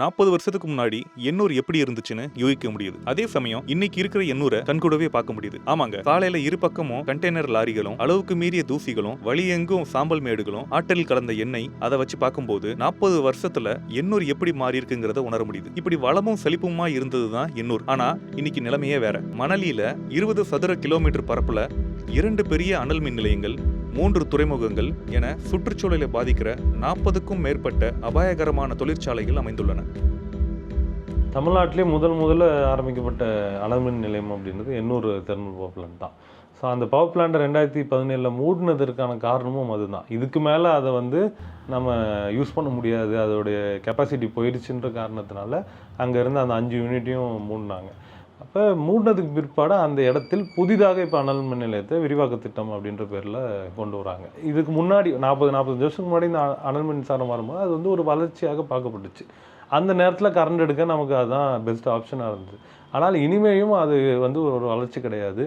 40 வருஷத்துக்கு முன்னாடி எண்ணூர் எப்படி இருந்துச்சுன்னு யூகிக்க முடியுது. அதே சமயம் இன்னைக்கு இருக்கிற எண்ணூரை கண்கூடவே பார்க்க முடியுது. ஆமாங்க, காலையில இரு பக்கமும் கண்டெய்னர் லாரிகளும் அளவுக்கு மீறிய தூசிகளும் வழியெங்கும் சாம்பல் மேடுகளும் ஆற்றல் கலந்த எண்ணெய் அதை வச்சு பார்க்கும்போது 40 வருஷத்துல எண்ணூர் எப்படி மாறி இருக்குங்கிறத உணர முடியுது. இப்படி வளமும் செழிப்புமா இருந்ததுதான் எண்ணூர். ஆனா இன்னைக்கு நிலைமையே வேற. மணலியில 20 சதுர கிலோமீட்டர் பரப்புல 2 பெரிய அனல் மின் நிலையங்கள், 3 துறைமுகங்கள் என சுற்றுச்சூழலை பாதிக்கிற 40க்கும் மேற்பட்ட அபாயகரமான தொழிற்சாலைகள் அமைந்துள்ளன. தமிழ்நாட்டிலே முதல்ல ஆரம்பிக்கப்பட்ட அனல்மின் நிலையம் அப்படின்றது எண்ணூர் தெர்மல் பவர் பிளான்ட் தான். ஸோ அந்த பவர் பிளான்ட்டை 2017 மூடினதற்கான காரணமும் அதுதான். இதுக்கு மேலே அதை நம்ம யூஸ் பண்ண முடியாது, அதோடைய கெப்பாசிட்டி போயிடுச்சுன்ற காரணத்தினால அங்கே இருந்து அந்த 5 யூனிட்டையும் மூடினாங்க. அப்போ மூடினதுக்கு பிற்பாடு அந்த இடத்தில் புதிதாக இப்போ அனல் மின் நிலையத்தை விரிவாக்க திட்டம் அப்படின்ற பேரில் கொண்டு வராங்க. இதுக்கு முன்னாடி 45 வருஷத்துக்கு முன்னாடி இந்த அனல் மின்சாரம் வரும்போது அது ஒரு வளர்ச்சியாக பார்க்கப்பட்டுச்சு. அந்த நேரத்தில் கரண்ட் எடுக்க நமக்கு அதுதான் பெஸ்ட் ஆப்ஷனாக இருந்தது. ஆனால் இனிமேயும் அது ஒரு வளர்ச்சி கிடையாது.